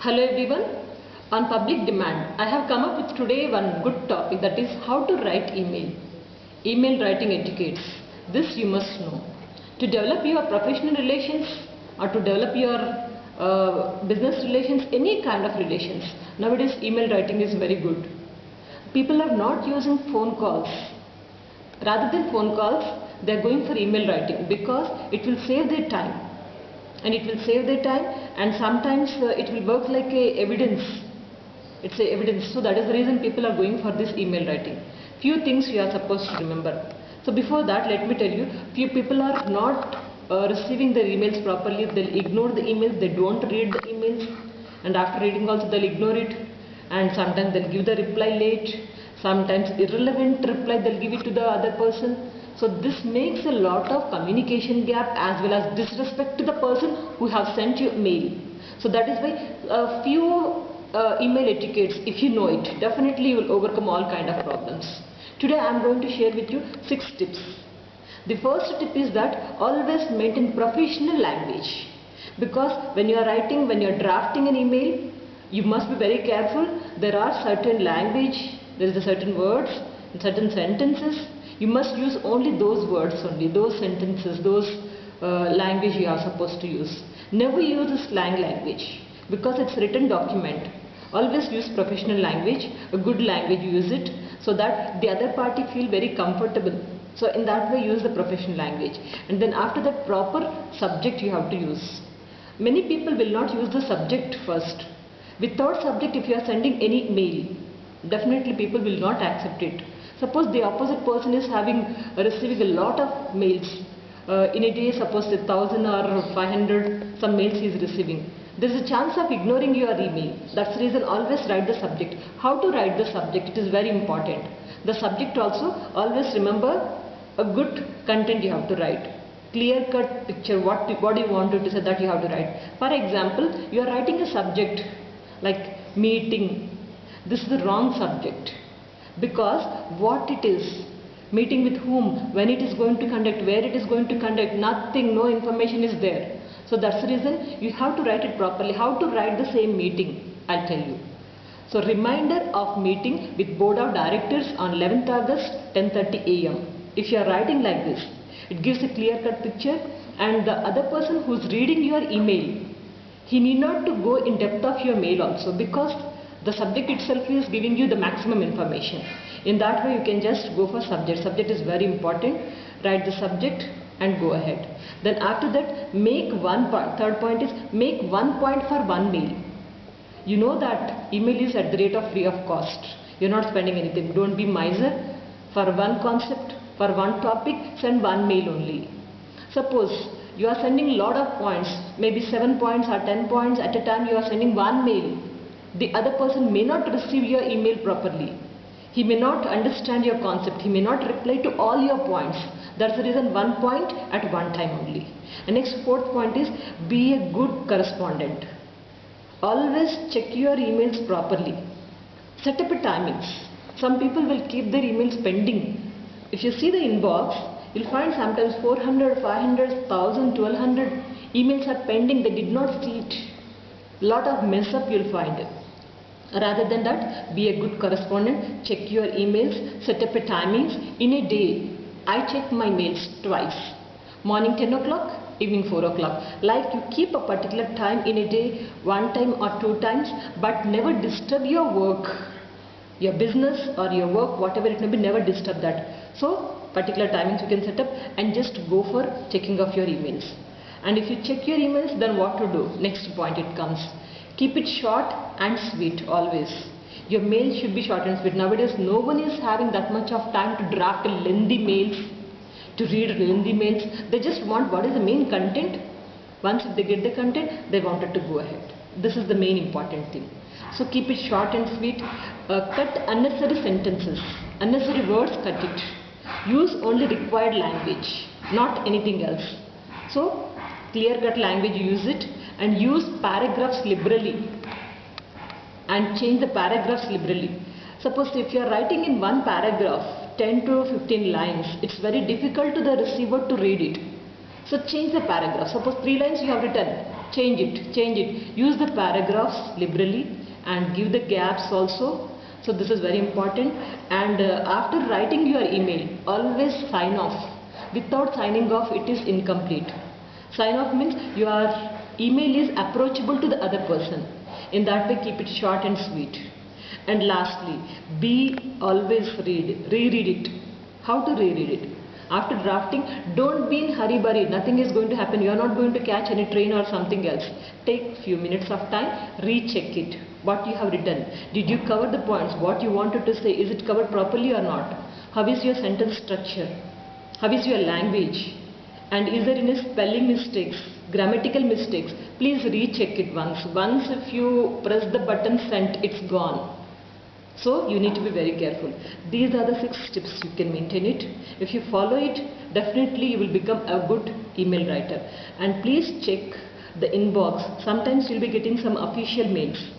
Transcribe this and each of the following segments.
Hello everyone. On public demand, I have come up with today one good topic, that is how to write email. Email writing etiquettes. This you must know. To develop your professional relations or to develop your business relations, any kind of relations, nowadays email writing is very good. People are not using phone calls. Rather than phone calls, they are going for email writing because it will save their time. And sometimes it will work like a evidence. It's a evidence. So that is the reason people are going for this email writing. Few things you are supposed to remember. So before that, let me tell you, few people are not receiving their emails properly. They'll ignore the emails, they don't read the emails, and after reading also they'll ignore it, and sometimes they'll give the reply late, sometimes irrelevant reply they'll give it to the other person. So this makes a lot of communication gap as well as disrespect to the person who have sent you mail. So that is why a few email etiquettes, if you know it, definitely you will overcome all kind of problems. Today I am going to share with you 6 tips. The first tip is that always maintain professional language, because when you are writing, when you are drafting an email, you must be very careful. There are certain language, there is a certain words, certain sentences. You must use only those words only, those sentences, those language you are supposed to use. Never use a slang language because it's written document. Always use professional language, a good language, use it so that the other party feel very comfortable. So in that way use the professional language. And then after that, proper subject you have to use. Many people will not use the subject first. Without subject, if you are sending any mail, definitely people will not accept it. Suppose the opposite person is receiving a lot of mails in a day, suppose 1,000 or 500 some mails he is receiving. There is a chance of ignoring your email. That's the reason always write the subject. How to write the subject? It is very important. The subject also, always remember a good content you have to write. Clear cut picture, what do you want to say, that you have to write. For example, you are writing a subject like meeting. This is the wrong subject. Because what it is, meeting with whom, when it is going to conduct, where it is going to conduct, nothing, no information is there. So that's the reason you have to write it properly. How to write the same meeting, I'll tell you. So reminder of meeting with board of directors on 11th August 10:30 AM. If you are writing like this, it gives a clear cut picture, and the other person who is reading your email, he need not to go in depth of your mail also, because the subject itself is giving you the maximum information. In that way you can just go for subject. Subject is very important. Write the subject and go ahead. Then after that, make one point. Third point is make one point for one mail. You know that email is at the rate of free of cost. You're not spending anything. Don't be miser. For one concept, for one topic, send one mail only. Suppose you are sending lot of points, maybe 7 points or 10 points at a time, you are sending one mail. The other person may not receive your email properly. He may not understand your concept. He may not reply to all your points. That's the reason one point at one time only. And next, fourth point is be a good correspondent. Always check your emails properly. Set up a timings. Some people will keep their emails pending. If you see the inbox, you'll find sometimes 400, 500, 1000, 1200 emails are pending. They did not see it. Lot of mess up you'll find. Rather than that, be a good correspondent. Check your emails. Set up a timings. In a day, I check my mails twice. Morning 10 o'clock, evening 4 o'clock. Like you keep a particular time in a day, one time or two times, but never disturb your work. Your business or your work, whatever it may be, never disturb that. So, particular timings you can set up and just go for checking of your emails. And if you check your emails, then what to do? Next point it comes. Keep it short and sweet always. Your mail should be short and sweet. Nowadays, no one is having that much of time to draft lengthy mails, to read lengthy mails. They just want what is the main content. Once if they get the content, they wanted to go ahead. This is the main important thing. So keep it short and sweet. Cut unnecessary sentences. Unnecessary words, cut it. Use only required language, not anything else. So clear cut language, use it, and use paragraphs liberally and change the paragraphs liberally. Suppose if you are writing in one paragraph 10 to 15 lines, it's very difficult to the receiver to read it. So change the paragraph. Suppose 3 lines you have written, change it. Use the paragraphs liberally and give the gaps also. So this is very important. And after writing your email, always sign off. Without signing off, it is incomplete. Sign off means your email is approachable to the other person. In that way, keep it short and sweet. And lastly, reread it. How to reread it? After drafting, don't be in hurry burry. Nothing is going to happen. You are not going to catch any train or something else. Take few minutes of time, recheck it. What you have written. Did you cover the points? What you wanted to say? Is it covered properly or not? How is your sentence structure? How is your language? And is there any spelling mistakes, grammatical mistakes? Please recheck it once. Once if you press the button sent, it's gone. So you need to be very careful. These are the 6 tips you can maintain it. If you follow it, definitely you will become a good email writer. And please check the inbox. Sometimes you'll be getting some official mails.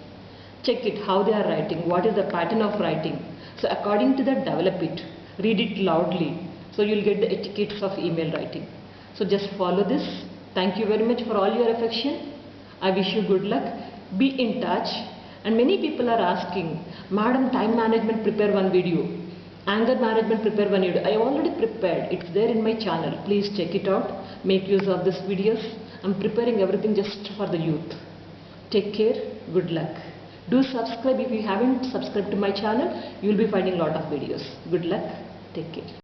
Check it, how they are writing, what is the pattern of writing. So according to that, develop it. Read it loudly. So you'll get the etiquettes of email writing. So just follow this. Thank you very much for all your affection. I wish you good luck. Be in touch. And many people are asking, Madam, time management, prepare one video. Anger management, prepare one video. I have already prepared. It's there in my channel. Please check it out. Make use of these videos. I'm preparing everything just for the youth. Take care. Good luck. Do subscribe if you haven't subscribed to my channel. You will be finding a lot of videos. Good luck. Take care.